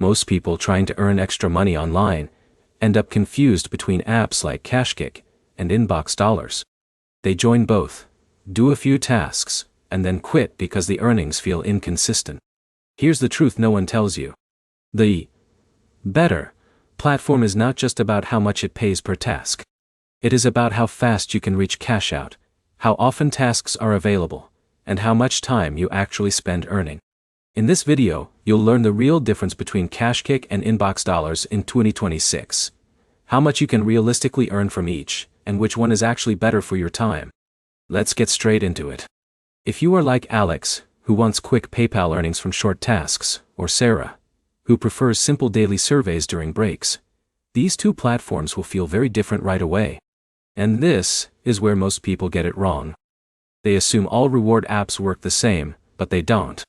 Most people trying to earn extra money online end up confused between apps like KashKick and InboxDollars. They join both, do a few tasks, and then quit because the earnings feel inconsistent. Here's the truth no one tells you. The better platform is not just about how much it pays per task. It is about how fast you can reach cash out, how often tasks are available, and how much time you actually spend earning. In this video, you'll learn the real difference between KashKick and InboxDollars in 2026, how much you can realistically earn from each, and which one is actually better for your time. Let's get straight into it. If you are like Alex, who wants quick PayPal earnings from short tasks, or Sarah, who prefers simple daily surveys during breaks, these two platforms will feel very different right away. And this is where most people get it wrong. They assume all reward apps work the same, but they don't.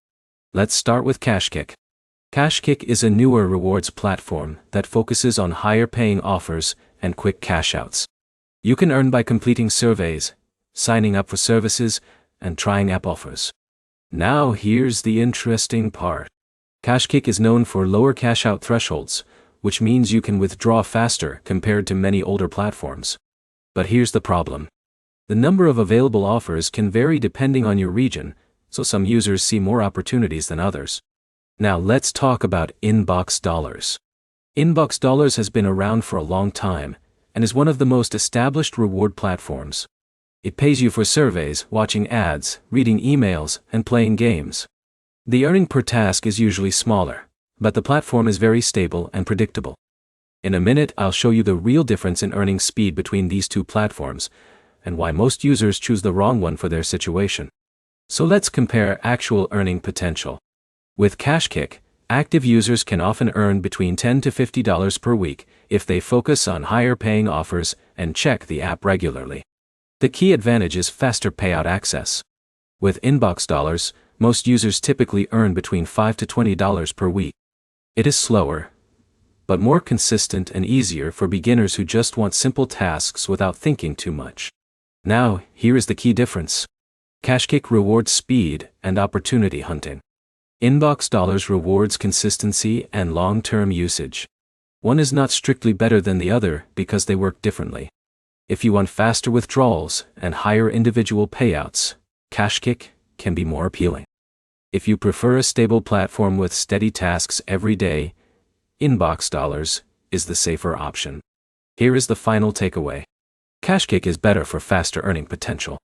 Let's start with KashKick. KashKick is a newer rewards platform that focuses on higher paying offers and quick cash outs. You can earn by completing surveys, signing up for services, and trying app offers. Now here's the interesting part. KashKick is known for lower cash out thresholds, which means you can withdraw faster compared to many older platforms. But here's the problem. The number of available offers can vary depending on your region, so some users see more opportunities than others. Now let's talk about InboxDollars. InboxDollars has been around for a long time, and is one of the most established reward platforms. It pays you for surveys, watching ads, reading emails, and playing games. The earning per task is usually smaller, but the platform is very stable and predictable. In a minute, I'll show you the real difference in earning speed between these two platforms, and why most users choose the wrong one for their situation. So let's compare actual earning potential. With KashKick, active users can often earn between $10 to $50 per week if they focus on higher paying offers and check the app regularly. The key advantage is faster payout access. With InboxDollars, most users typically earn between $5 to $20 per week. It is slower, but more consistent and easier for beginners who just want simple tasks without thinking too much. Now, here is the key difference. KashKick rewards speed and opportunity hunting. InboxDollars rewards consistency and long-term usage. One is not strictly better than the other because they work differently. If you want faster withdrawals and higher individual payouts, KashKick can be more appealing. If you prefer a stable platform with steady tasks every day, InboxDollars is the safer option. Here is the final takeaway. KashKick is better for faster earning potential.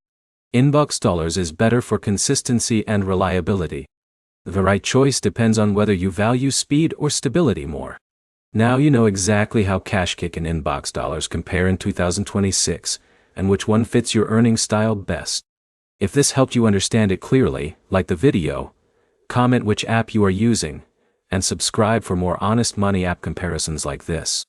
InboxDollars is better for consistency and reliability. The right choice depends on whether you value speed or stability more. Now you know exactly how KashKick and InboxDollars compare in 2026, and which one fits your earning style best. If this helped you understand it clearly, like the video, comment which app you are using, and subscribe for more honest money app comparisons like this.